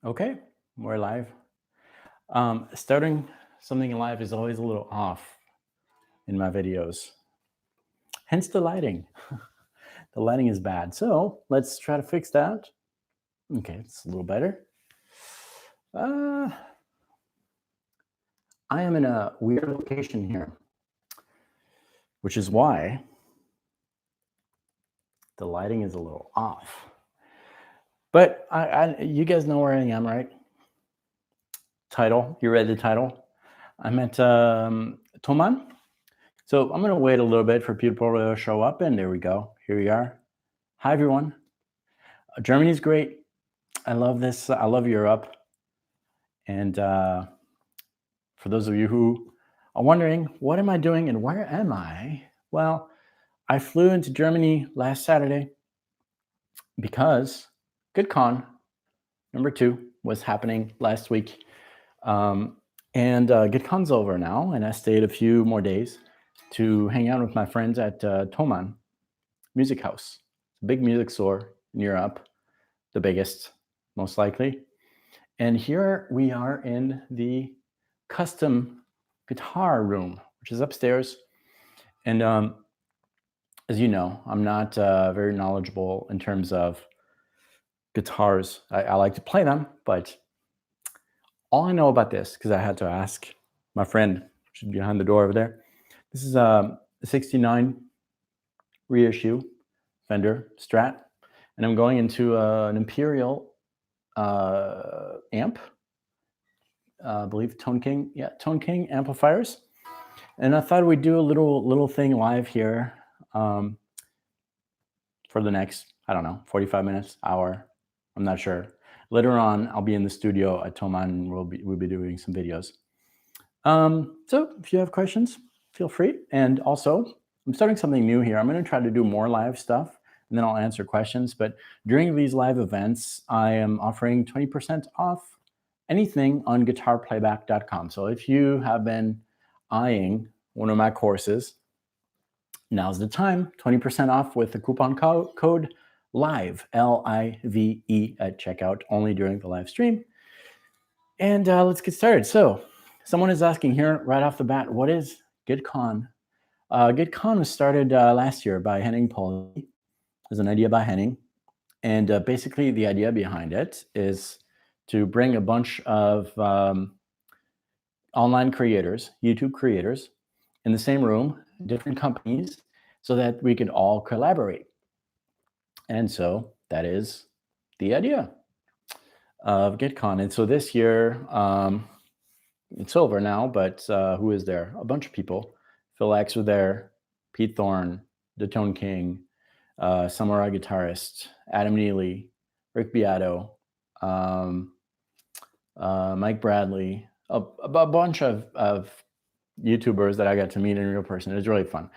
Okay, we're live. Starting something live is always a little off in my videos, hence the lighting. The lighting is bad, so let's try to fix that. Okay, it's a little better. Uh, I am in a weird location here, which is why the lighting is a little off. But you guys know where I am, right? Title, you read the title? I'm at Thomann. So I'm going to wait a little bit for people to show up, and there we go. Here we are. Hi, everyone. Germany's great. I love this. I love Europe. And for those of you who are wondering, what am I doing and where am I? Well, I flew into Germany last Saturday because GoodCon #2 was happening last week. And GoodCon's over now, and I stayed a few more days to hang out with my friends at Thomann Music House. It's a big music store in Europe, the biggest, most likely. And here we are in the custom guitar room, which is upstairs. And as you know, I'm not very knowledgeable in terms of guitars. I like to play them, but all I know about this, because I had to ask my friend, which is behind the door over there. This is a 69 reissue Fender Strat, and I'm going into an Imperial amp. I believe Tone King, Tone King amplifiers. And I thought we'd do a little thing live here for the next, I don't know, 45 minutes, hour. I'm not sure. Later on, I'll be in the studio at Thomann and we'll be doing some videos. So if you have questions, feel free. And also, I'm starting something new here. I'm going to try to do more live stuff, and then I'll answer questions. But during these live events, I am offering 20% off anything on guitarplayback.com. So if you have been eyeing one of my courses, now's the time. 20% off with the coupon code LIVE, LIVE at checkout, only during the live stream. And let's get started. So someone is asking here right off the bat, what is GoodCon? GoodCon was started last year by Henning Polly. It was an idea by Henning. And basically the idea behind it is to bring a bunch of online creators, YouTube creators, in the same room, different companies, so that we can all collaborate. And so that is the idea of GoodCon. And so this year, it's over now, but who is there? A bunch of people. Phil X was there, Pete Thorne, the Tone King, Samurai Guitarist, Adam Neely, Rick Beato, Mike Bradley, a bunch of YouTubers that I got to meet in real person. It was really fun.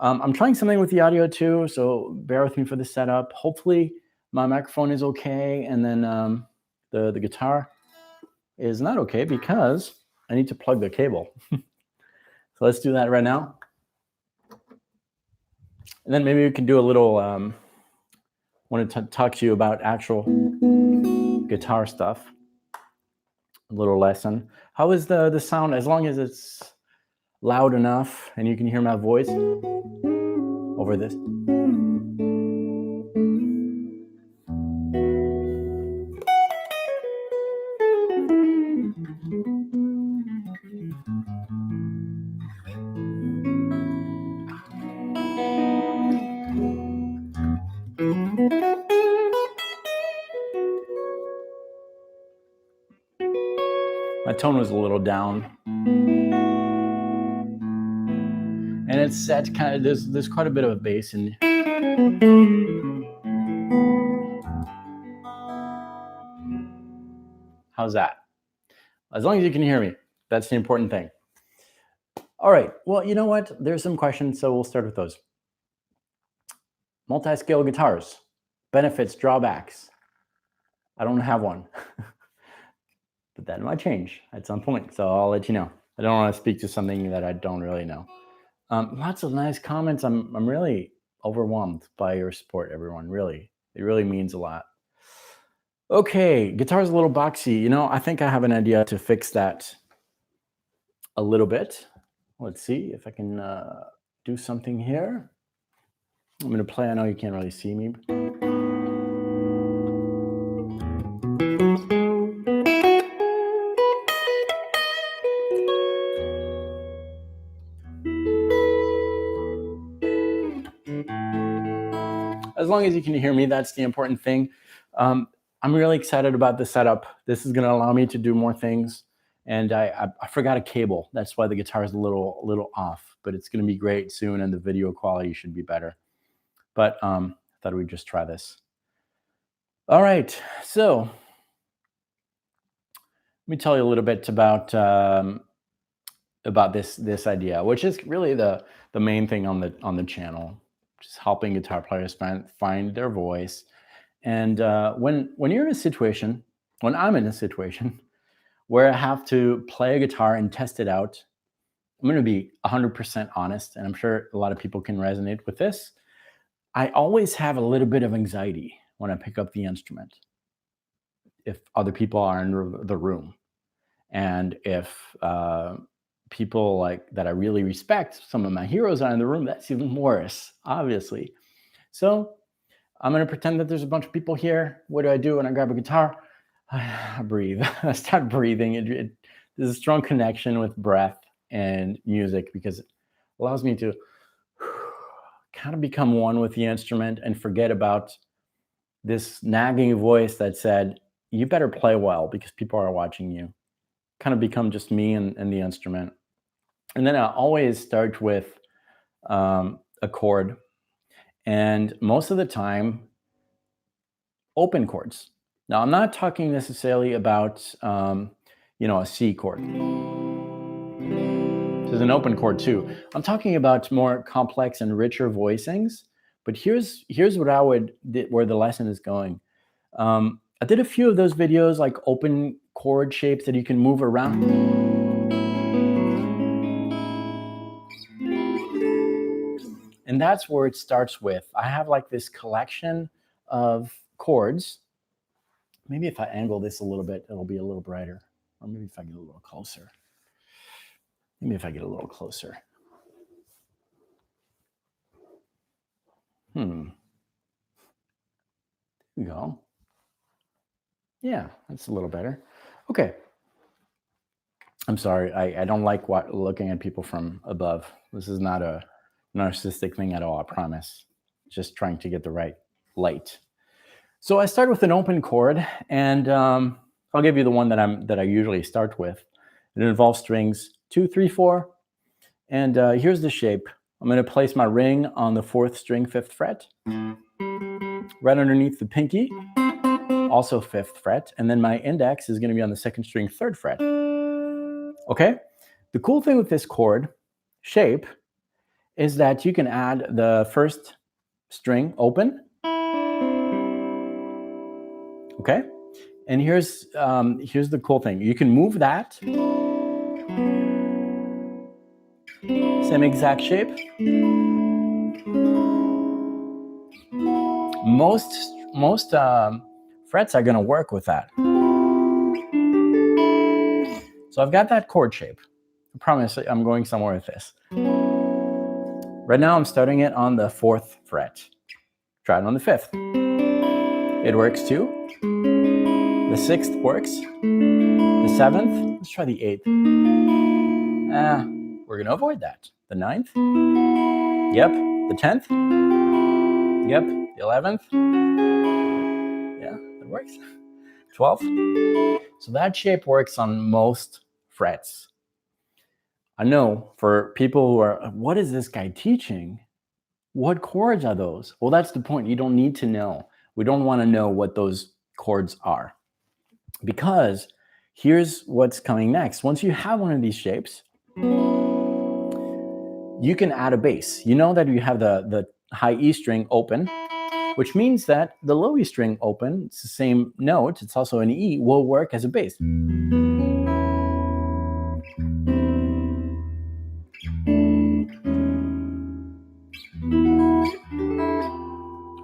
I'm trying something with the audio too, so bear with me for the setup. Hopefully my microphone is okay, and then the guitar is not okay because I need to plug the cable. So let's do that right now. And then maybe we can do a little, want to talk to you about actual guitar stuff. A little lesson. How is the sound? As long as it's loud enough and you can hear my voice over this. My tone was a little down. And it's set kind of, there's quite a bit of a bass in. How's that? As long as you can hear me, that's the important thing. All right, well, you know what? There's some questions, so we'll start with those. Multi-scale guitars, benefits, drawbacks. I don't have one, but that might change at some point, so I'll let you know. I don't want to speak to something that I don't really know. Lots of nice comments. I'm really overwhelmed by your support, everyone. Really, it really means a lot. Okay, guitar's a little boxy. You know, I think I have an idea to fix that a little bit. Let's see if I can do something here. I'm going to play. I know you can't really see me. As long as you can hear me, that's the important thing. I'm really excited about the setup. This is going to allow me to do more things. And I forgot a cable. That's why the guitar is a little off. But it's going to be great soon, and the video quality should be better. But I thought we'd just try this. All right, so let me tell you a little bit about this idea, which is really the main thing on the channel, just helping guitar players find their voice. And when you're in a situation, when I'm in a situation where I have to play a guitar and test it out, I'm going to be 100% honest, and I'm sure a lot of people can resonate with this. I always have a little bit of anxiety when I pick up the instrument, if other people are in the room, and if people like that I really respect, some of my heroes are in the room, that's even worse, obviously. So I'm going to pretend that there's a bunch of people here. What do I do when I grab a guitar? I breathe. I start breathing. There's a strong connection with breath and music because it allows me to kind of become one with the instrument and forget about this nagging voice that said, you better play well because people are watching you. Kind of become just me and the instrument. And then I always start with a chord. And most of the time, open chords. Now, I'm not talking necessarily about, a C chord. This is an open chord too. I'm talking about more complex and richer voicings. But here's where the lesson is going. I did a few of those videos, like open chord shapes that you can move around. And that's where it starts with. I have like this collection of chords. Maybe if I angle this a little bit, it'll be a little brighter. Or maybe if I get a little closer. There we go. Yeah, that's a little better. Okay. I'm sorry. I don't like looking at people from above. This is not a narcissistic thing at all, I promise. Just trying to get the right light. So I start with an open chord, and I'll give you the one that I usually start with. It involves strings 2, 3, 4, and here's the shape. I'm going to place my ring on the 4th string, 5th fret, right underneath the pinky, also 5th fret, and then my index is going to be on the 2nd string, 3rd fret. Okay? The cool thing with this chord shape is that you can add the 1st string open. Okay? And here's the cool thing. You can move that. Same exact shape. Most frets are going to work with that. So I've got that chord shape. I promise I'm going somewhere with this. Right now I'm starting it on the 4th fret. Try it on the 5th. It works too. The 6th works. The 7th. Let's try the 8th. We're going to avoid that. The 9th. Yep. The 10th. Yep. The 11th. Yeah, that works. 12th. So that shape works on most frets. I know for people who are, what is this guy teaching? What chords are those? Well, that's the point. You don't need to know. We don't want to know what those chords are. Because here's what's coming next. Once you have one of these shapes, you can add a bass. You know that you have the high E string open, which means that the low E string open, it's the same note, it's also an E, will work as a bass.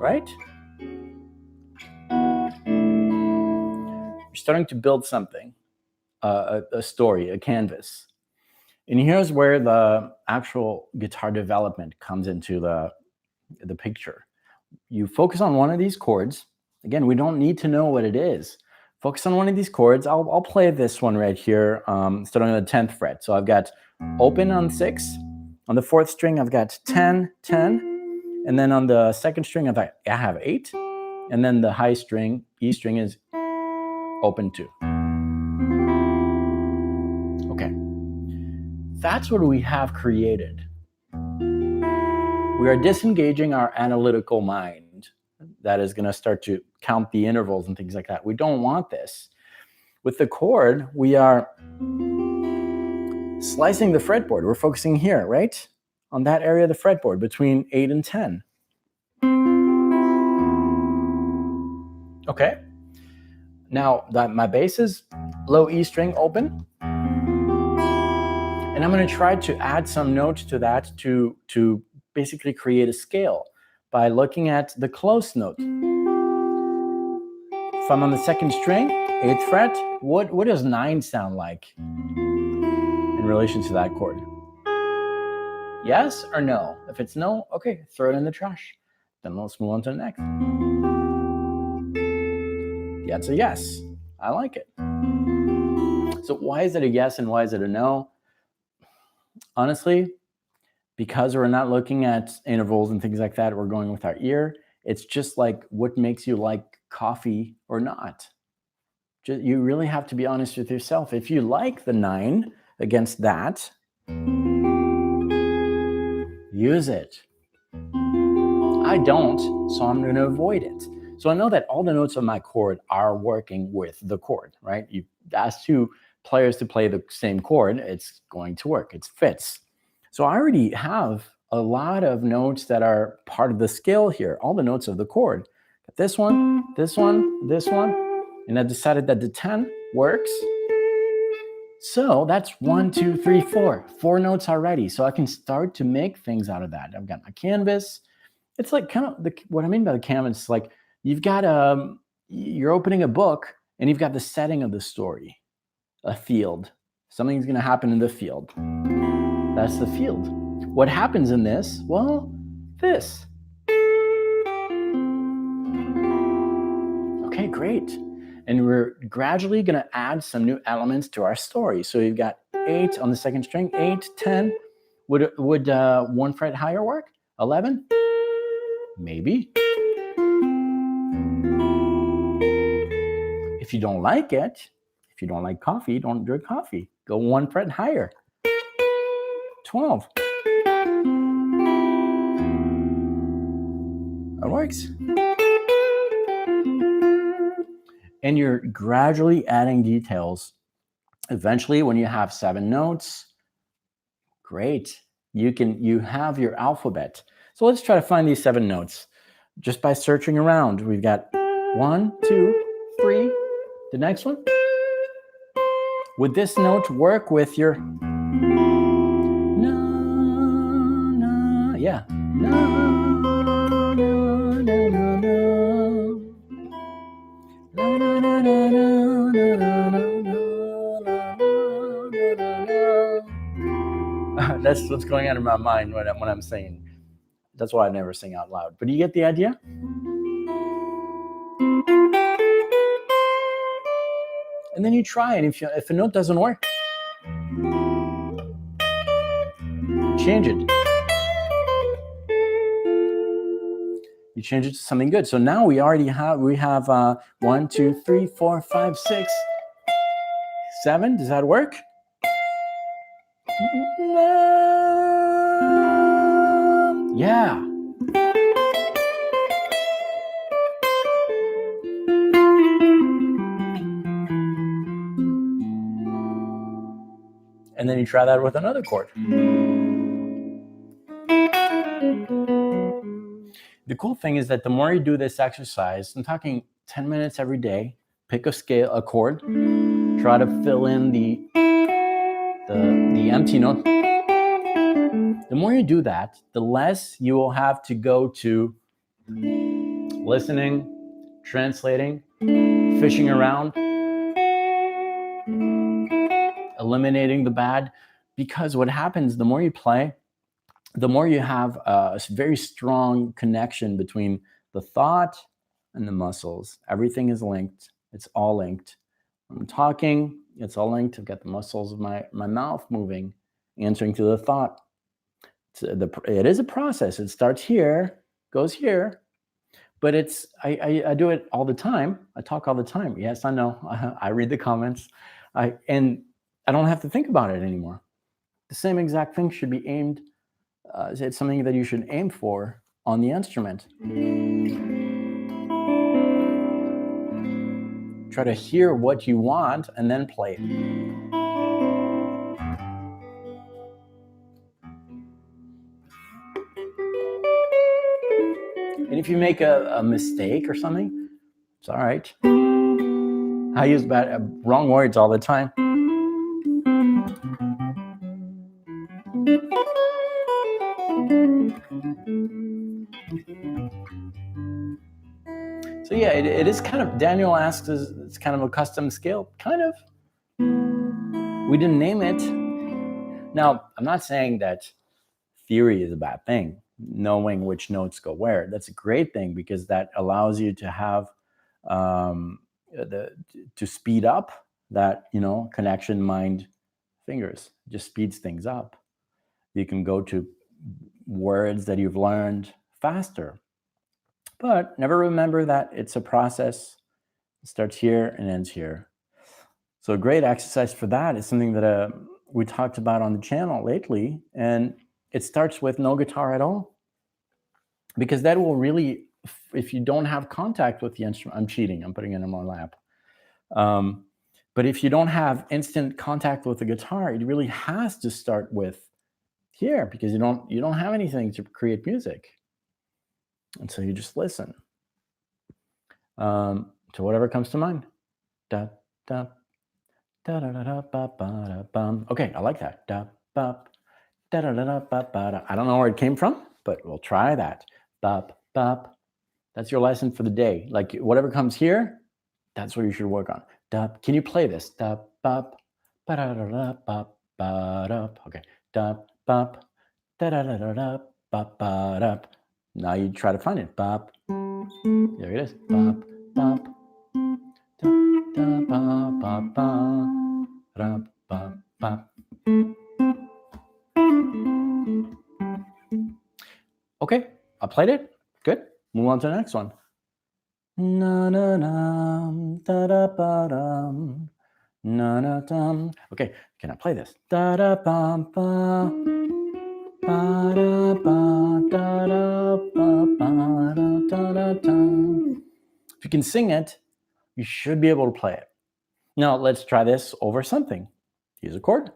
Right? starting to build something, a story, a canvas. And here's where the actual guitar development comes into the picture. You focus on one of these chords. Again, we don't need to know what it is. Focus on one of these chords. I'll play this one right here, starting on the 10th fret. So I've got open on 6. On the 4th string, I've got 10, 10. And then on the 2nd string, I have 8. And then the high string, E string, is open 2. Okay. That's what we have created. We are disengaging our analytical mind that is going to start to count the intervals and things like that. We don't want this. With the chord, we are slicing the fretboard. We're focusing here, right? On that area of the fretboard between 8 and 10. Okay. Now, my bass is low E string open. And I'm going to try to add some notes to that to basically create a scale by looking at the close note. If I'm on the 2nd string, 8th fret, what does 9 sound like in relation to that chord? Yes or no? If it's no, okay, throw it in the trash. Then let's move on to the next. Yeah, it's a yes. I like it. So why is it a yes and why is it a no? Honestly, because we're not looking at intervals and things like that, we're going with our ear. It's just like what makes you like coffee or not. You really have to be honest with yourself. If you like the 9 against that, use it. I don't, so I'm going to avoid it. So I know that all the notes on my chord are working with the chord, right? You ask 2 players to play the same chord, it's going to work. It fits. So I already have a lot of notes that are part of the scale here, all the notes of the chord. Got this one, this one, this one, and I decided that the 10 works. So that's 1, 2, 3, 4. 4 notes already. So I can start to make things out of that. I've got my canvas. It's like kind of what I mean by the canvas is like you've got you're opening a book and you've got the setting of the story, a field. Something's going to happen in the field. That's the field. What happens in this? Well, this. Okay, great. And we're gradually going to add some new elements to our story. So you've got 8 on the 2nd string, 8, 10. Would 1 fret higher work? 11? Maybe. If you don't like it, if you don't like coffee, don't drink coffee. Go 1 fret higher. 12. That works. And you're gradually adding details. Eventually, when you have 7 notes, great. You have your alphabet. So let's try to find these 7 notes. Just by searching around, we've got 1, 2, 3. The next one. Would this note work with your na, na, yeah. Na, na, na, na, na. Na, na, na, na, na, na, na. That's what's going on in my mind when I'm singing. That's why I never sing out loud. But you get the idea? And then you try, and if a note doesn't work, change it. You change it to something good. So now we have 1, 2, 3, 4, 5, 6, 7. Does that work? Yeah. And then you try that with another chord. The cool thing is that the more you do this exercise, I'm talking 10 minutes every day, pick a chord, try to fill in the empty note. The more you do that, the less you will have to go to listening, translating, fishing around. eliminating the bad, because what happens, the more you play, the more you have a very strong connection between the thought and the muscles. Everything is linked. It's all linked. When I'm talking, it's all linked. I've got the muscles of my mouth moving, answering to the thought. It is a process. It starts here, goes here, but I do it all the time. I talk all the time. Yes, I know. I read the comments, and I don't have to think about it anymore. The same exact thing should be aimed. It's something that you should aim for on the instrument. Try to hear what you want and then play it. And if you make a mistake or something, it's all right. I use wrong words all the time. So yeah, it is kind of, Daniel asks, it's kind of a custom scale, kind of. We didn't name it. Now, I'm not saying that theory is a bad thing. Knowing which notes go where, that's a great thing, because that allows you to have to speed up that, connection mind fingers. It just speeds things up. You can go to words that you've learned faster, but never remember that it's a process. It starts here and ends here. So a great exercise for that is something that we talked about on the channel lately, and it starts with no guitar at all, because that will really, if you don't have contact with the instrument, I'm cheating, I'm putting it in my lap. But if you don't have instant contact with the guitar, it really has to start with here, because you don't have anything to create music. And so you just listen to whatever comes to mind. Da, da, da, da, da, da, ba, ba, da, bum. Okay, I like that. Da, ba, da, da, da, da, ba, ba, da. I don't know where it came from, but we'll try that. Bop, bop. That's your lesson for the day. Like, whatever comes here, that's what you should work on. Da, can you play this? Da, bop, ba, da, da, da, bop, ba, da. Okay. Da, bop, da, da, da, da, da, bop, ba, da. Now you try to find it. Bop. There it is. Bop, bop. Da, da, ba, ba, ba, da, ba, ba. Okay, I played it. Good. Move on to the next one. Na na na da da ba dum. Na na dum. Okay, can I play this? Da da ba ba. Ba da ba da da ba ba da da da da. If you can sing it, you should be able to play it. Now let's try this over something. Here's a chord.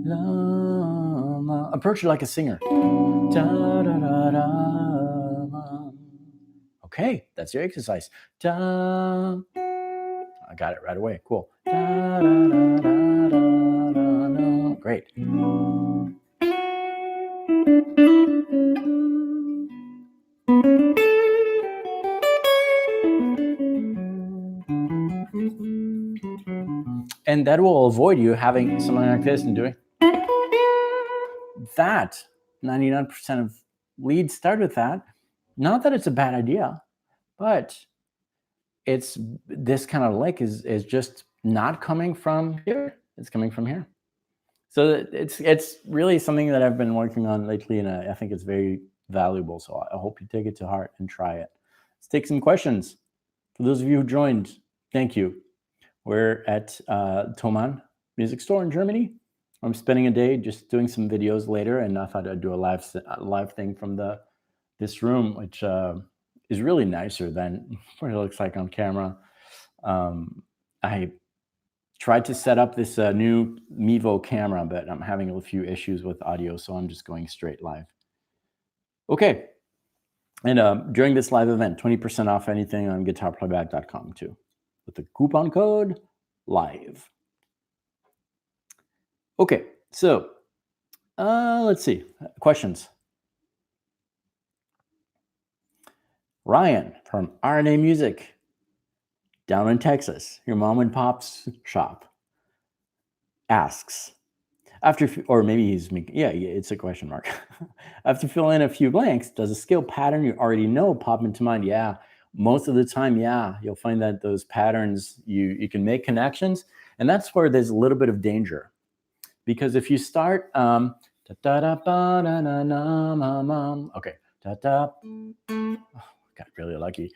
La, la. Approach it like a singer. Da, da, da, da. Okay, that's your exercise. Da. I got it right away. Cool. Da, da, da, da, da, da, da. Great. And that will avoid you having something like this and doing that. 99% of leads start with that. Not that it's a bad idea, but it's this kind of lick is just not coming from here. It's coming from here. So it's really something that I've been working on lately, and I think it's very valuable. So I hope you take it to heart and try it. Let's take some questions. For those of you who joined, thank you. We're at Thomann Music Store in Germany. I'm spending a day just doing some videos later, and I thought I'd do a live thing from this room, which is really nicer than what it looks like on camera. I tried to set up this new Mevo camera, but I'm having a few issues with audio, so I'm just going straight live. Okay. And during this live event, 20% off anything on guitarplayback.com too, with the coupon code LIVE. Okay, so let's see. Questions. Ryan from RNA Music down in Texas, your mom and pop's shop. asks, or maybe he's making, yeah, it's a question mark. After filling in a few blanks, does a skill pattern you already know pop into mind? Yeah, most of the time, yeah, you'll find that those patterns, you can make connections, and that's where there's a little bit of danger. Because if you start, okay, got really lucky.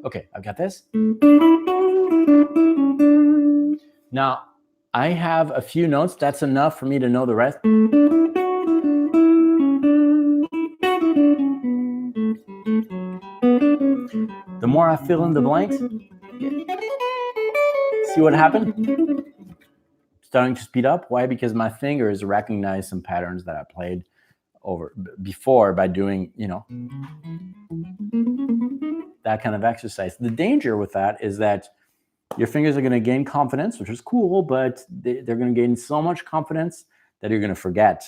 Okay, I've got this. Now, I have a few notes. That's enough for me to know the rest. The more I fill in the blanks, see what happened? Starting to speed up. Why? Because my fingers recognize some patterns that I played over before by doing, that kind of exercise. The danger with that is that your fingers are going to gain confidence, which is cool, but they're going to gain so much confidence that you're going to forget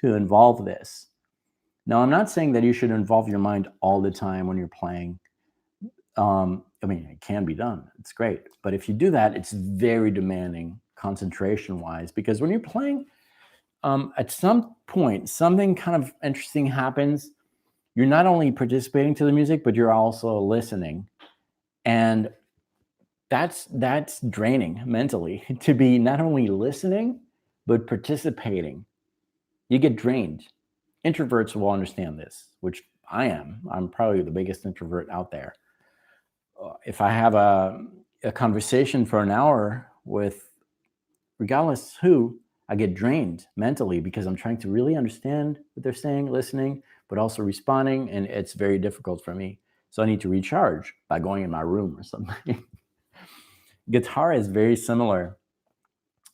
to involve this. Now, I'm not saying that you should involve your mind all the time when you're playing. I mean, it can be done. It's great. But if you do that, it's very demanding concentration-wise, because when you're playing, at some point, something kind of interesting happens. You're not only participating to the music, but you're also listening. And that's draining mentally to be not only listening, but participating. You get drained. Introverts will understand this, which I am. I'm probably the biggest introvert out there. If I have a conversation for an hour with regardless who, I get drained mentally because I'm trying to really understand what they're saying, listening, but also responding. And it's very difficult for me. So I need to recharge by going in my room or something. Guitar is very similar.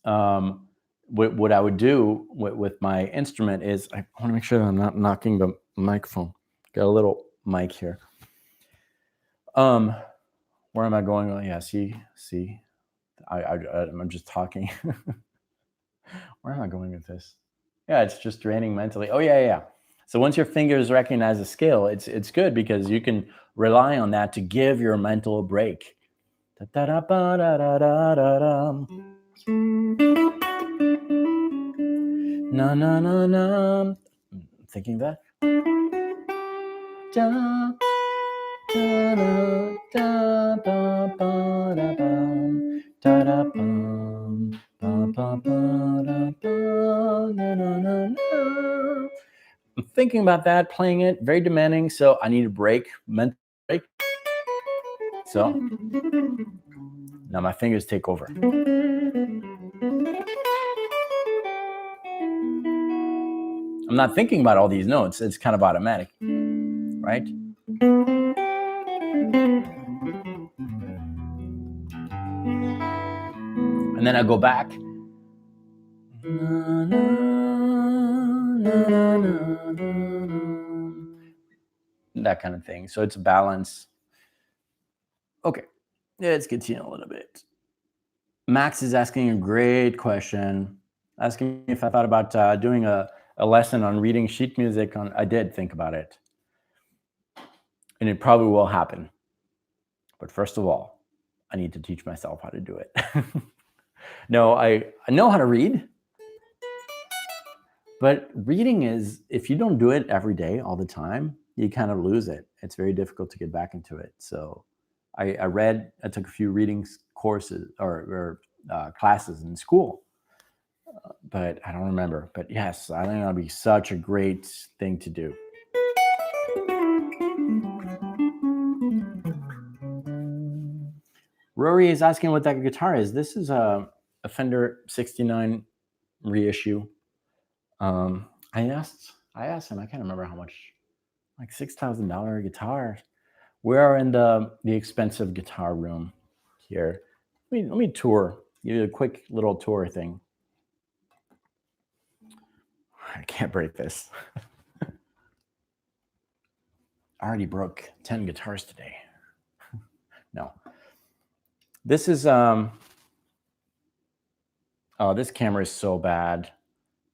What I would do with my instrument is I want to make sure that I'm not knocking the microphone. Got a little mic here. Where am I going? Oh, yeah, see, I'm just talking. Where am I going with this? Yeah, it's just draining mentally. Oh, yeah. So once your fingers recognize a skill, it's good because you can rely on that to give your mental a break. Na na na na. I'm thinking that. Da, da, da, da, ba, ba, da, bum, da, da, bum, ba, ba, ba, da, ba, na, na, na, na. I'm thinking about that, playing it, very demanding. So I need a break, mental break. So now my fingers take over. I'm not thinking about all these notes. It's kind of automatic, right? And then I go back. That kind of thing. So it's a balance. Okay, let's continue a little bit. Max is asking a great question, asking if I thought about doing a lesson on reading sheet music. I did think about it, and it probably will happen. But first of all, I need to teach myself how to do it. No, I know how to read, but reading is, if you don't do it every day, all the time, you kind of lose it. It's very difficult to get back into it. So I took a few reading courses or classes in school, but I don't remember. But yes, I think that'll be such a great thing to do. Rory is asking what that guitar is. This is a Fender 69 reissue. I asked him, I can't remember how much, like $6,000 guitar. We are in the expensive guitar room here. Let me tour. Give you a quick little tour thing. I can't break this. I already broke 10 guitars today. No. This is oh, this camera is so bad.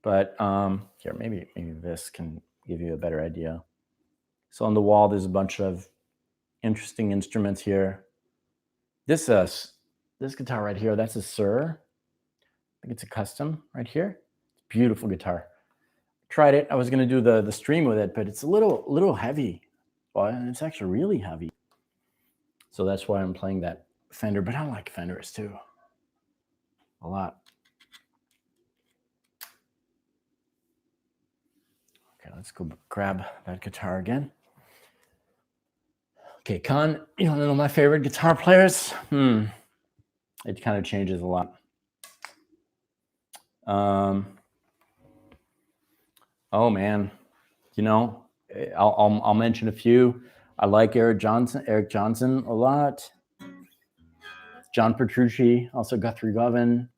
But here, maybe this can give you a better idea. So on the wall, there's a bunch of interesting instruments here. This guitar right here, that's a Sir. I think it's a custom right here. Beautiful guitar. Tried it. I was going to do the string with it, but it's a little heavy. Well, it's actually really heavy. So that's why I'm playing that Fender, but I like Fenders too. A lot. Okay, let's go grab that guitar again. Okay, Con, you want to know my favorite guitar players? It kind of changes a lot. Oh man, you know, I'll mention a few. I like Eric Johnson a lot. John Petrucci, also Guthrie Govan.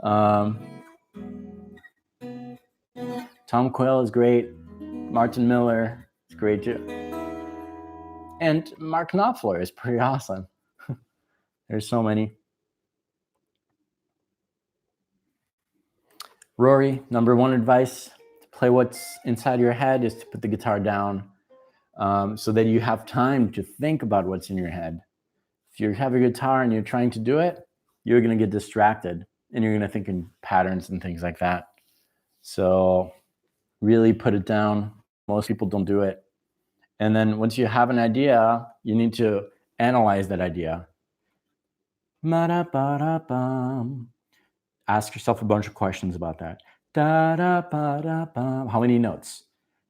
Tom Quayle is great. Martin Miller is great too. And Mark Knopfler is pretty awesome. There's so many. Rory, number one advice to play what's inside your head is to put the guitar down so that you have time to think about what's in your head. If you have a guitar and you're trying to do it, you're going to get distracted and you're going to think in patterns and things like that. So really put it down. Most people don't do it. And then once you have an idea, you need to analyze that idea. Ask yourself a bunch of questions about that. How many notes?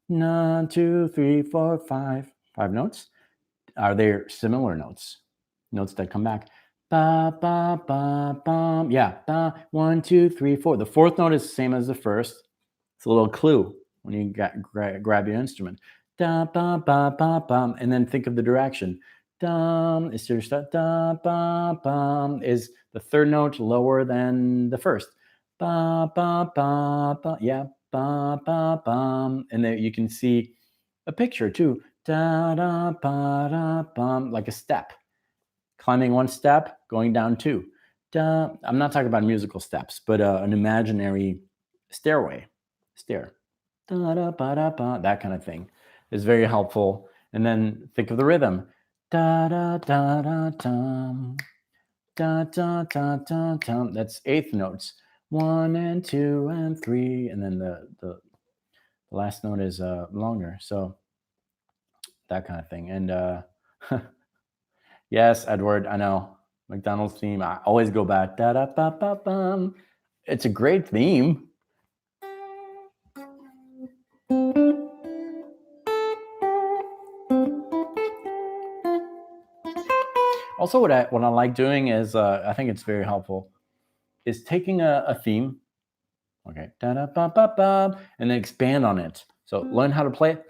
1, 2, 3, 4, 5. 5 notes. Are there similar notes? Notes that come back. Ba, ba, ba, bum. Yeah. Ba, 1, 2, 3, 4. The fourth note is the same as the first. It's a little clue when you grab your instrument. Da, ba, ba, ba, bum. And then think of the direction. Dum is your start. Da, ba, bum. Is the third note lower than the first? Ba, ba, ba, ba. Yeah. Ba, ba, bum. And then you can see a picture too. Da, da, ba, da, bum. Like a step. Climbing one step, going down two. Da. I'm not talking about musical steps, but an imaginary stairway. Stair. Da, da, ba, da, ba. That kind of thing is very helpful. And then think of the rhythm. Da, da, da, da, dum. Da, da, da, da, dum. That's eighth notes. 1 and 2 and 3. And then the last note is longer. So that kind of thing. And yes, Edward, I know. McDonald's theme. I always go back. Da, da, ba, ba, bum. It's a great theme. Also, what I like doing is, I think it's very helpful, is taking a theme, okay, da da ba ba ba, and then expand on it. So learn how to play it.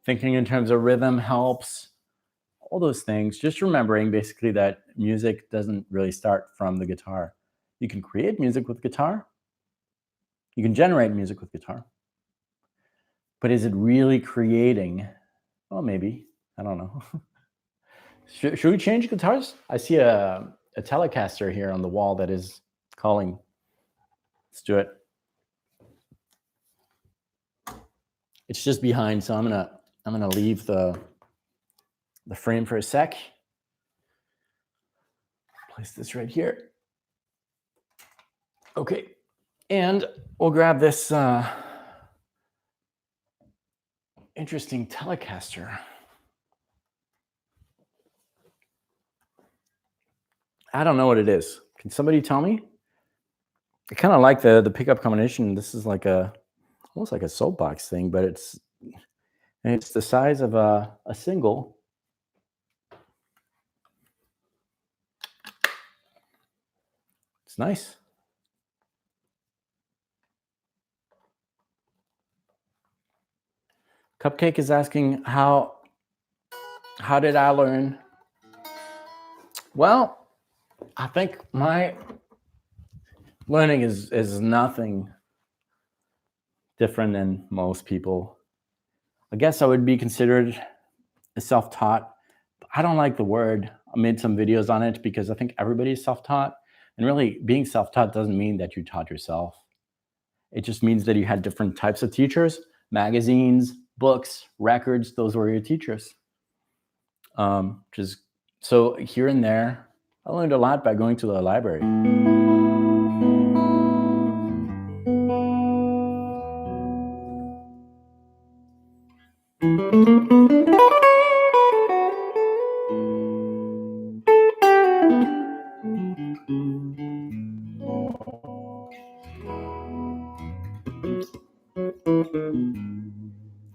Thinking in terms of rhythm helps. All those things. Just remembering basically that music doesn't really start from the guitar. You can create music with guitar. You can generate music with guitar. But is it really creating? Well, maybe. I don't know. Should we change guitars? I see a Telecaster here on the wall that is calling. Let's do it. It's just behind, so I'm gonna leave the frame for a sec. Place this right here. Okay, and we'll grab this interesting Telecaster. I don't know what it is. Can somebody tell me? I kind of like the pickup combination. This is like almost like a soapbox thing, but it's the size of a single. It's nice. Cupcake is asking how did I learn? Well, I think my learning is nothing different than most people. I guess I would be considered is self-taught. I don't like the word. I made some videos on it because I think everybody's self-taught. And really, being self-taught doesn't mean that you taught yourself. It just means that you had different types of teachers, magazines, books, records. Those were your teachers. Just so here and there, I learned a lot by going to the library.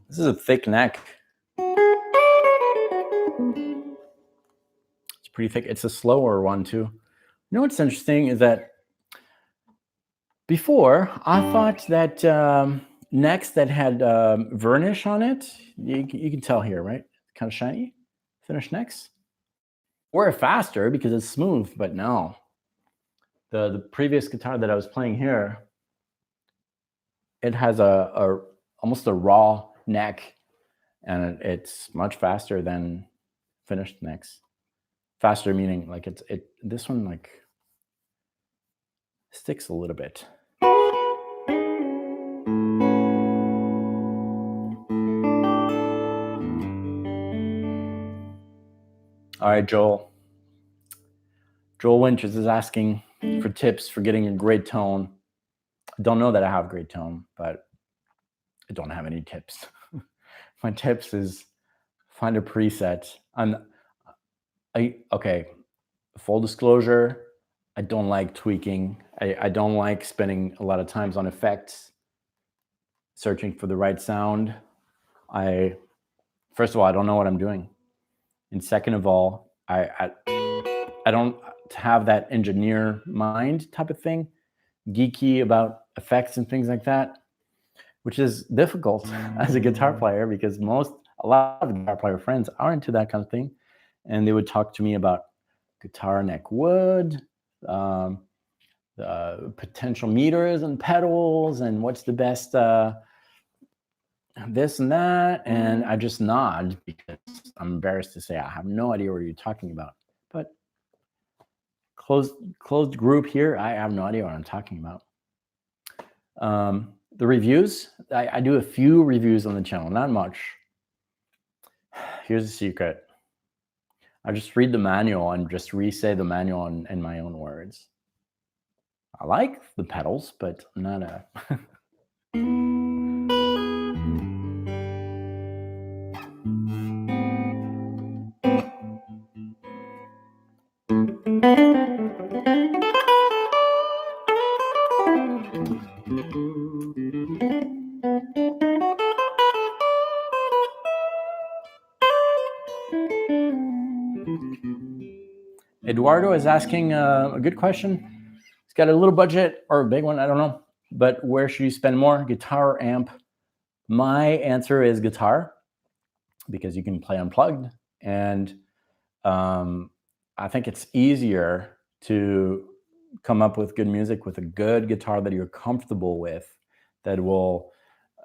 This is a thick neck. It's pretty thick. It's a slower one too. You know what's interesting is that before I thought that necks that had varnish on it, you can tell here, right? Kind of shiny, finished necks, were faster because it's smooth, but no. The previous guitar that I was playing here, it has a almost a raw neck, and it's much faster than finished necks. Faster meaning like this one like sticks a little bit. All right, Joel. Joel Winters is asking for tips for getting a great tone. I don't know that I have great tone, but I don't have any tips. My tips is find a preset. Okay, full disclosure, I don't like tweaking. I don't like spending a lot of times on effects, searching for the right sound. First of all, I don't know what I'm doing. And second of all, I don't have that engineer mind type of thing, geeky about effects and things like that, which is difficult as a guitar player because a lot of guitar player friends are into that kind of thing. And they would talk to me about guitar neck wood, potential meters and pedals, and what's the best this and that. And I just nod because I'm embarrassed to say I have no idea what you're talking about. But closed group here, I have no idea what I'm talking about. The reviews, I do a few reviews on the channel, not much. Here's a secret. I just read the manual and just re-say the manual in my own words. I like the pedals, but I'm not a... Eduardo is asking a good question. He's got a little budget or a big one, I don't know. But where should you spend more? Guitar or amp? My answer is guitar, because you can play unplugged. And I think it's easier to come up with good music with a good guitar that you're comfortable with, that will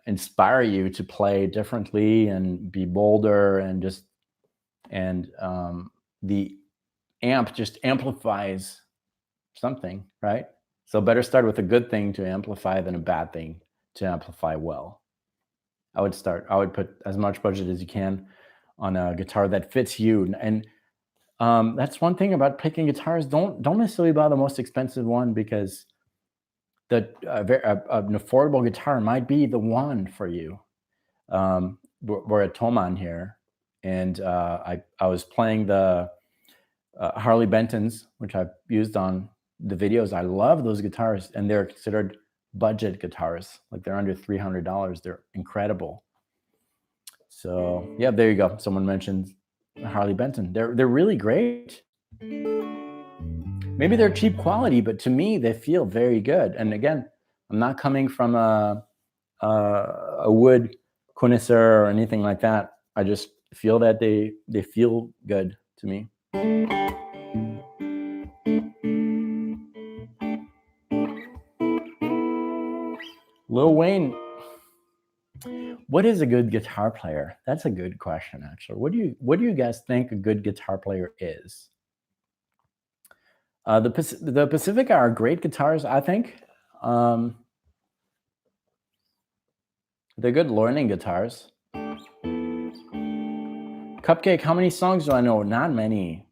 inspire you to play differently and be bolder, and the amp just amplifies something, right? So better start with a good thing to amplify than a bad thing to amplify well. I would put as much budget as you can on a guitar that fits you. And that's one thing about picking guitars. Don't necessarily buy the most expensive one, because an affordable guitar might be the one for you. We're at Thomann here, and I was playing the Harley Bentons, which I've used on the videos. I love those guitars, and they're considered budget guitars. Like, they're under $300. They're incredible. So yeah, there you go. Someone mentioned Harley Benton. They're really great. Maybe they're cheap quality, but to me, they feel very good. And again, I'm not coming from a wood connoisseur or anything like that. I just feel that they feel good to me. Lil Wayne, What is a good guitar player? That's a good question, actually. What do you guys think a good guitar player is? The Pacifica are great guitars, I think. Um, they're good learning guitars. Cupcake, how many songs do I know? Not many.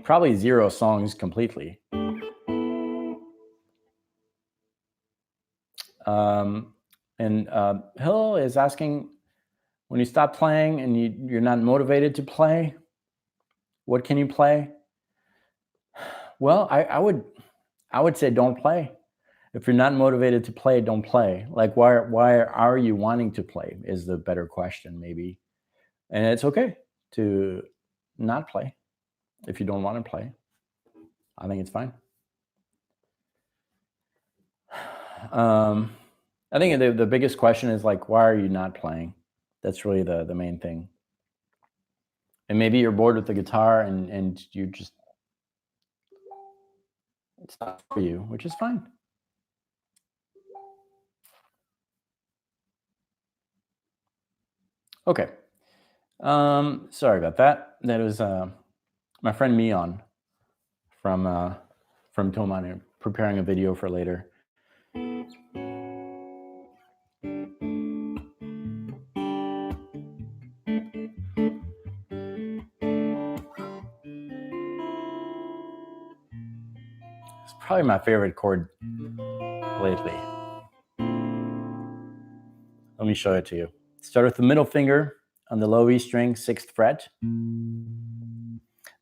Probably 0 songs completely. Hill is asking, when you stop playing and you're not motivated to play, what can you play? Well, I would say don't play. If you're not motivated to play, don't play. Like, why are you wanting to play is the better question, maybe. And it's okay to not play if you don't want to play. I think it's fine. I think the biggest question is like, why are you not playing? That's really the main thing. And maybe you're bored with the guitar and you just, it's not for you, which is fine. Okay. Sorry about that. That was my friend Mion from Thomann, preparing a video for later. It's probably my favorite chord lately. Let me show it to you. Start with the middle finger on the low E string, 6th fret.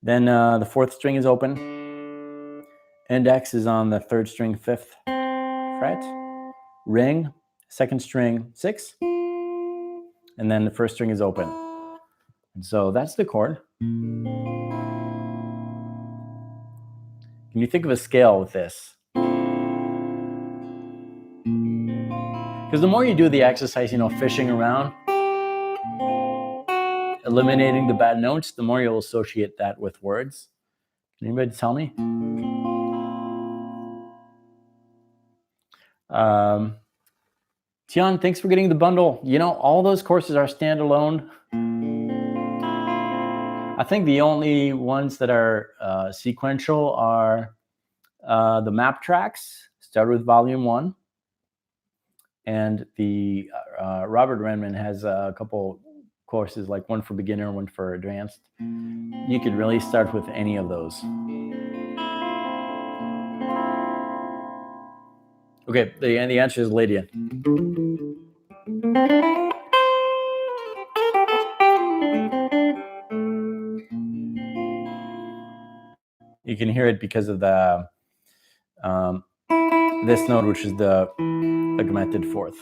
Then the 4th string is open. Index is on the 3rd string, 5th fret. Ring, 2nd string, 6. And then the 1st string is open. And so that's the chord. Can you think of a scale with this? Because the more you do the exercise, fishing around, eliminating the bad notes, the more you'll associate that with words. Can anybody tell me? Tian, thanks for getting the bundle. All those courses are standalone. I think the only ones that are sequential are the map tracks, start with volume 1. And the Robert Renman has a couple courses, like one for beginner, one for advanced. You could really start with any of those. Okay, the answer is Lydia. You can hear it because of the this note, which is the augmented 4th.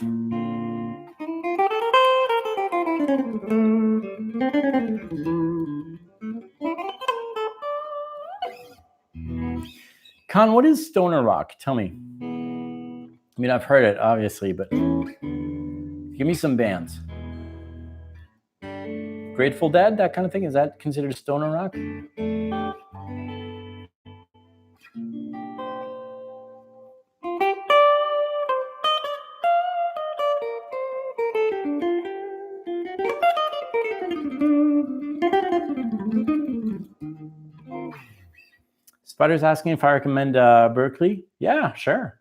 Con, what is stoner rock? Tell me. I mean, I've heard it, obviously, but give me some bands. Grateful Dead, that kind of thing? Is that considered stoner rock? Spider's asking if I recommend Berkeley. Yeah, sure.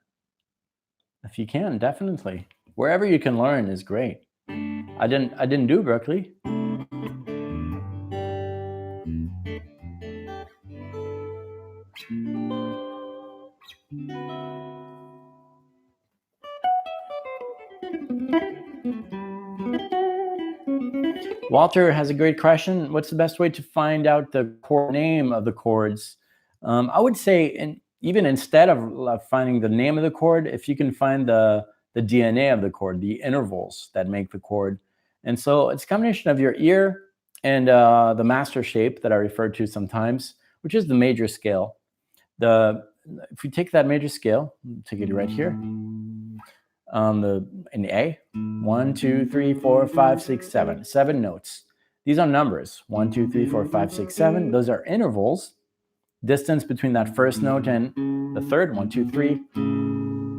If you can, definitely. Wherever you can learn is great. I didn't do Berkeley. Walter has a great question. What's the best way to find out the chord name of the chords? I would say, even instead of finding the name of the chord, if you can find the DNA of the chord, the intervals that make the chord. And so it's a combination of your ear and the master shape that I refer to sometimes, which is the major scale. If we take that major scale, take it right here. In the A, 1, 2, 3, 4, 5, 6, 7. 7 notes. These are numbers. 1, 2, 3, 4, 5, 6, 7. Those are intervals. Distance between that first note and the third. 1, 2, 3.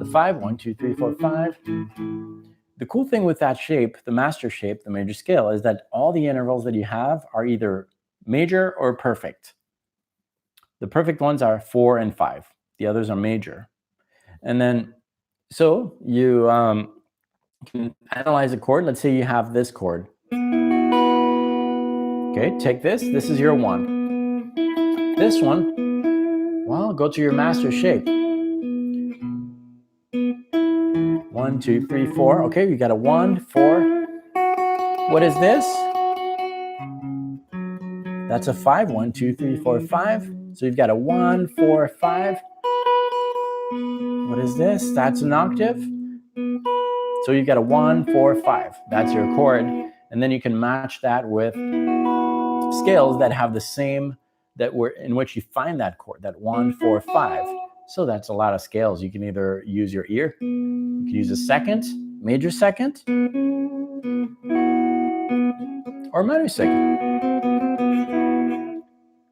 the 5, 1, 2, 3, 4, 5. The cool thing with that shape, the master shape, the major scale, is that all the intervals that you have are either major or perfect. The perfect ones are 4 and 5. The others are major. And then, so you can analyze a chord. Let's say you have this chord. Okay, take this. This is your 1. This one, well, go to your master shape. 1, 2, 3, 4. Okay, you got a 1, 4. What is this? That's a 5. 1, 2, 3, 4, 5. So you've got a 1, 4, 5. What is this? That's an octave. So you've got a 1, 4, 5. That's your chord. And then you can match that with scales that have the same, that were in which you find that chord, that 1, 4, 5. So that's a lot of scales. You can either use your ear, you can use a second, major second, or minor second.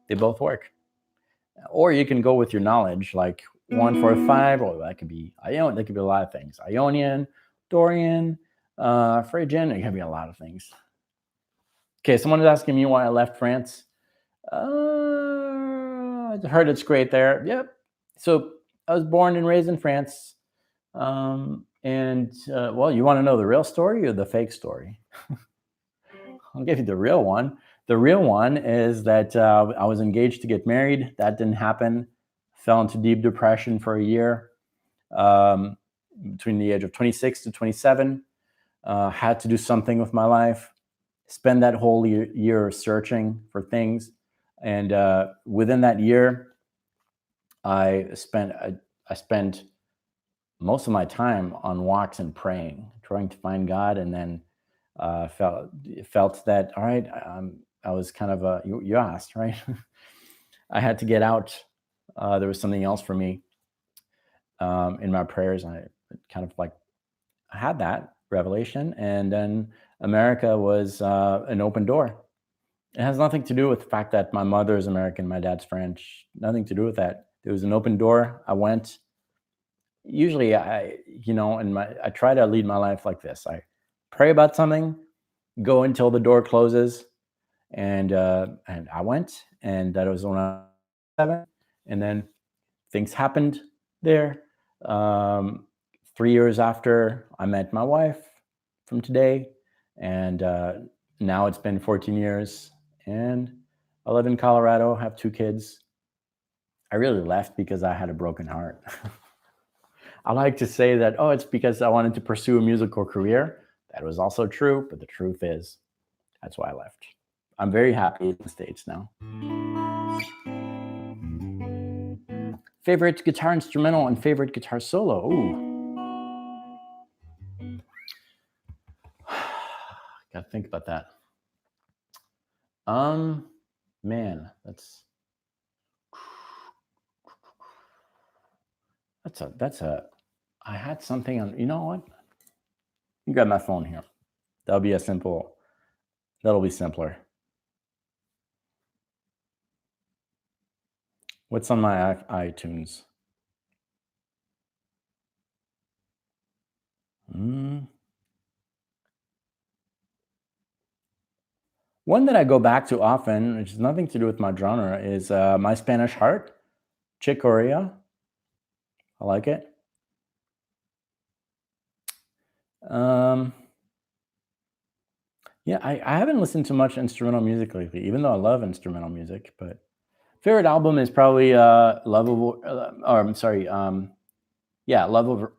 They both work. Or you can go with your knowledge, like 1, 4, 5, or that could be Ionian. That could be a lot of things. Ionian, Dorian, Phrygian. It can be a lot of things. Okay, someone is asking me why I left France. I heard it's great there. Yep. So I was born and raised in France. Well, you want to know the real story or the fake story? I'll give you the real one. The real one is that I was engaged to get married. That didn't happen. Fell into deep depression for a year. Between the age of 26 to 27. Had to do something with my life. Spend that whole year searching for things. And within that year, I spent most of my time on walks and praying, trying to find God, and then felt that, all right, I was kind of you asked, right? I had to get out. There was something else for me in my prayers. I kind of like I had that revelation, and then America was an open door. It has nothing to do with the fact that my mother is American, my dad's French. Nothing to do with that. It was an open door. I went. Usually, I try to lead my life like this. I pray about something, go until the door closes, and I went, and that was when I was 7, and then things happened there. 3 years after I met my wife from today, and now it's been 14 years, and I live in Colorado, have 2 kids. I really left because I had a broken heart. I like to say that, oh, it's because I wanted to pursue a musical career. That was also true, but the truth is, that's why I left. I'm very happy in the States now. Favorite guitar instrumental and favorite guitar solo? Ooh. Gotta think about that. Man, I had something on, you know what? You got my phone here. That'll be simpler. What's on my iTunes? One that I go back to often, which has nothing to do with my genre, is My Spanish Heart, Chick Corea. I like it. Yeah, I haven't listened to much instrumental music lately, even though I love instrumental music. But favorite album is probably Love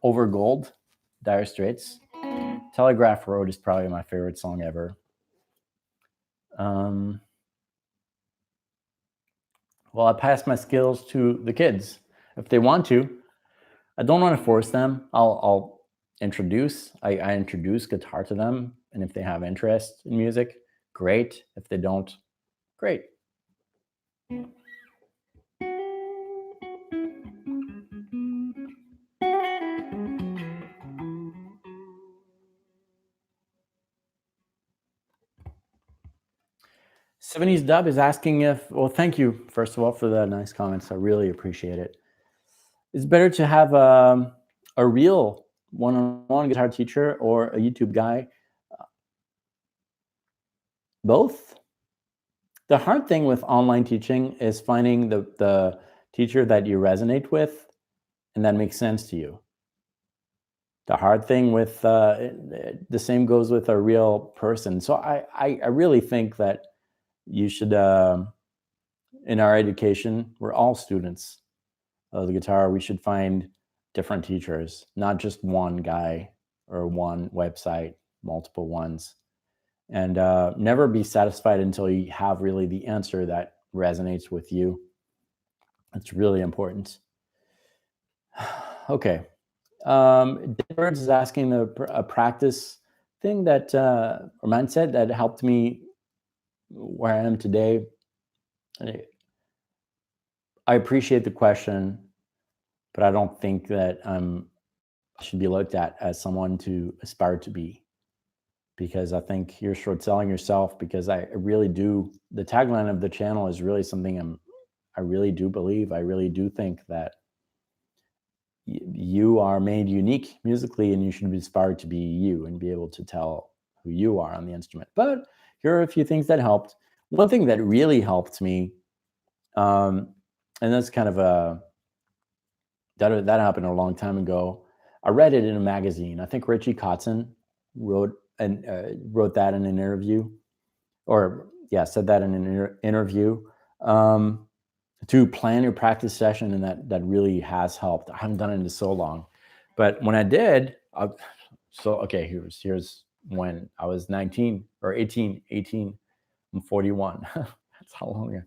Over Gold, Dire Straits. Telegraph Road is probably my favorite song ever. Well, I pass my skills to the kids if they want to. I don't want to force them. I'll introduce. I introduce guitar to them, and if they have interest in music, great. If they don't, great. '70s Dub is asking well, thank you, first of all, for the nice comments. I really appreciate it. It's better to have a a real one-on-one guitar teacher or a YouTube guy. Both. The hard thing with online teaching is finding the teacher that you resonate with and that makes sense to you. The hard thing with the same goes with a real person. So I really think that you should, in our education, we're all students of the guitar. We should find different teachers, not just one guy or one website, multiple ones. And never be satisfied until you have really the answer that resonates with you. It's really important. Okay. Birds is asking a practice thing that, or mindset that helped me where I am today. I appreciate the question, but I don't think that I should be looked at as someone to aspire to be, because I think you're short selling yourself, because I really do. The tagline of the channel is really something I really do believe. I really do think that you are made unique musically, and you should be inspired to be you and be able to tell who you are on the instrument. But here are a few things that helped. One thing that really helped me, and that's kind of that happened a long time ago. I read it in a magazine. I think Richie Kotzen wrote that in an interview, or said that in an interview. To plan your practice session, and that really has helped. I haven't done it in so long, but when I did, here's when I was 19 or 18. I'm 41. That's how long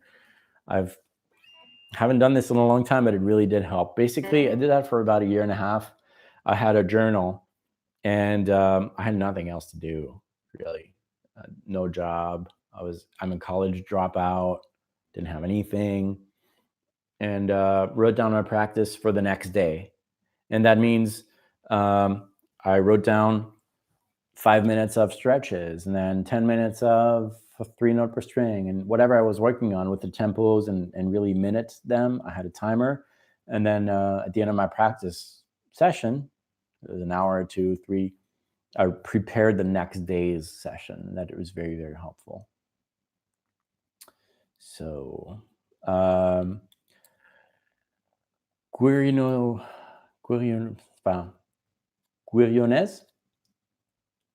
haven't done this in a long time, but it really did help. Basically, I did that for about a year and a half. I had a journal, and I had nothing else to do, really. No job. I'm a college dropout. Didn't have anything. And wrote down my practice for the next day. And that means I wrote down 5 minutes of stretches, and then 10 minutes of a 3-note per string, and whatever I was working on with the tempos, and really minute them. I had a timer. And then at the end of my practice session, it was an hour or 2, 3, I prepared the next day's session. That it was very, very helpful. So Guirionez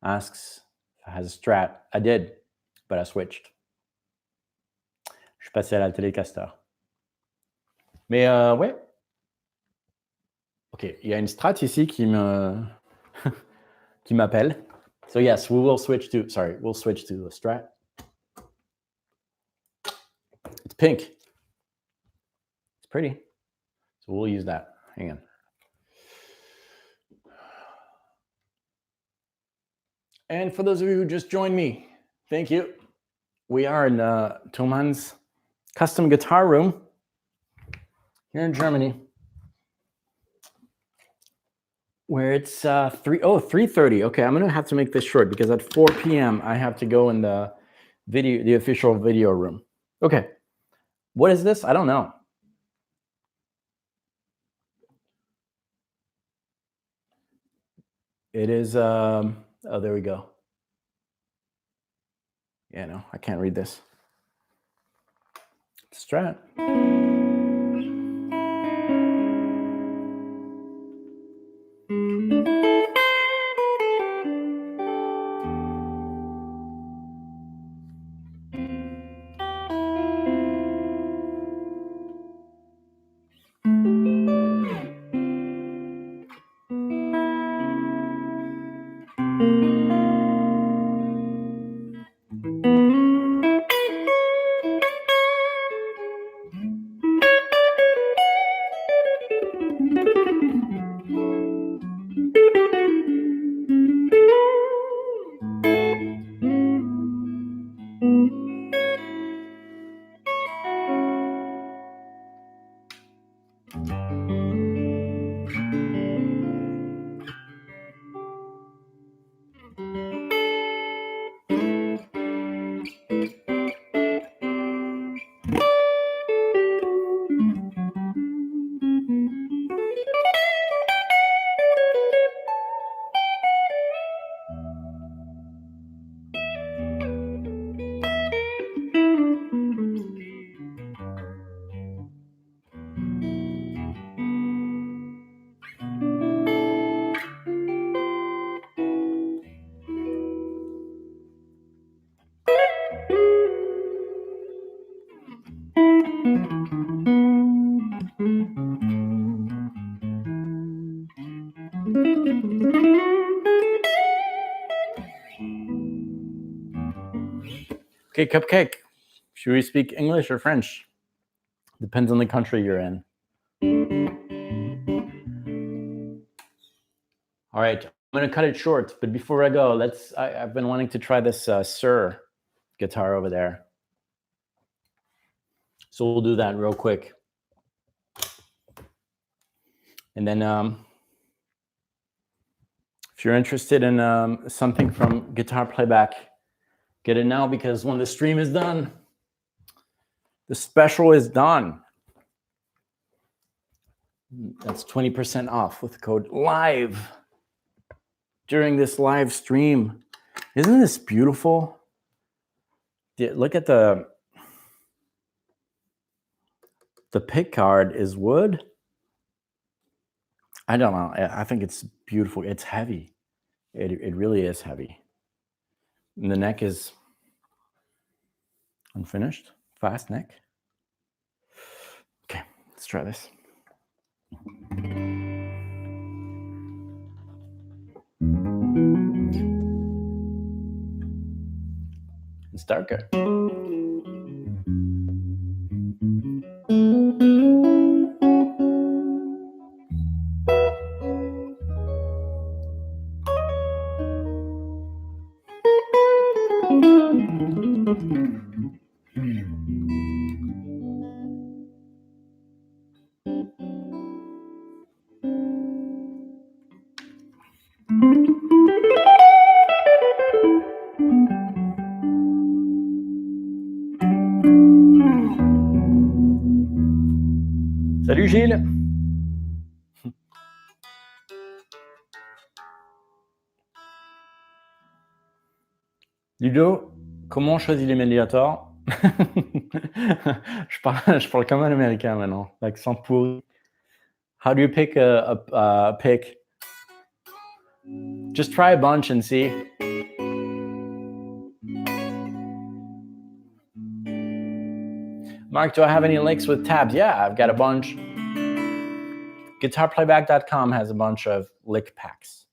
asks if I has a Strat. I did, but I switched. Je suis passé à la Telecaster. Mais ouais. Ok, il y a une Strat ici qui m'appelle. So yes, we'll switch to a Strat. It's pink. It's pretty. So we'll use that. Hang on. And for those of you who just joined me, thank you. We are in Thomann's custom guitar room here in Germany, where it's 3:30. Okay, I'm gonna have to make this short because at 4 p.m. I have to go in the official video room. Okay, what is this? I don't know. It is, oh, there we go. Yeah, no, I can't read this. Strat. Okay, Cupcake. Should we speak English or French? Depends on the country you're in. All right, I'm gonna cut it short, but before I go, I've been wanting to try this Sir guitar over there. So we'll do that real quick. And then if you're interested in something from Guitar Playback, get it now, because when the stream is done, the special is done. That's 20% off with the code LIVE during this live stream. Isn't this beautiful? Look at the pick guard is wood. I don't know. I think it's beautiful. It's heavy. It really is heavy. And the neck is unfinished. Fast neck. Okay, let's try this. It's darker. Salut Gilles. Ludo, comment on choisit les médiators? je parle comme un américain maintenant, l'accent pourri. How do you pick a pick? Just try a bunch and see. Mark, do I have any links with tabs? Yeah, I've got a bunch. Guitarplayback.com has a bunch of lick packs.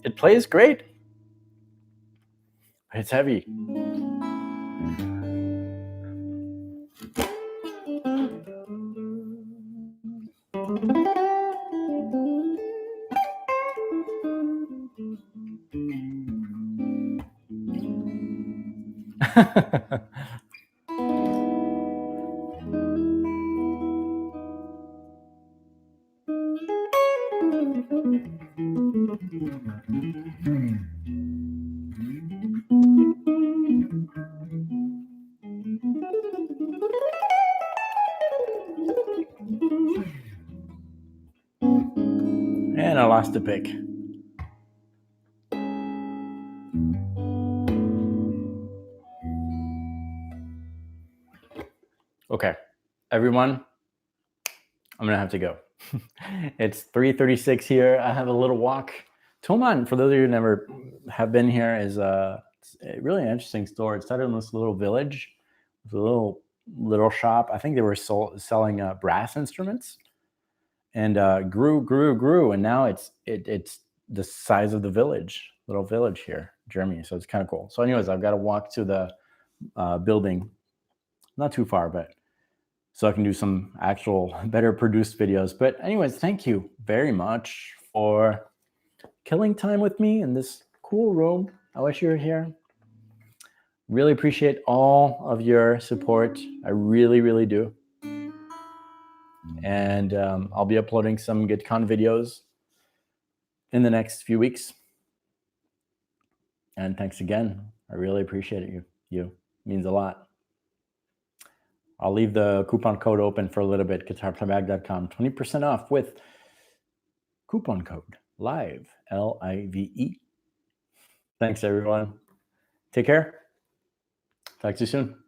It plays great, but it's heavy. And I lost a pick. Okay, everyone, I'm gonna have to go. It's 3:36 here. I have a little walk. Thomann, for those of you who never have been here, is a really interesting store. It started in this little village, with a little shop. I think they were selling brass instruments, and grew, and now it's the size of the little village here, Germany. So it's kind of cool. So anyways, I've got to walk to the building, not too far, but so I can do some actual better produced videos. But anyways, thank you very much for killing time with me in this cool room. I wish you were here. Really appreciate all of your support. I really, really do. And I'll be uploading some GitCon videos in the next few weeks. And thanks again. I really appreciate it. You means a lot. I'll leave the coupon code open for a little bit, guitarplayback.com, 20% off with coupon code LIVE, LIVE. Thanks, everyone. Take care. Talk to you soon.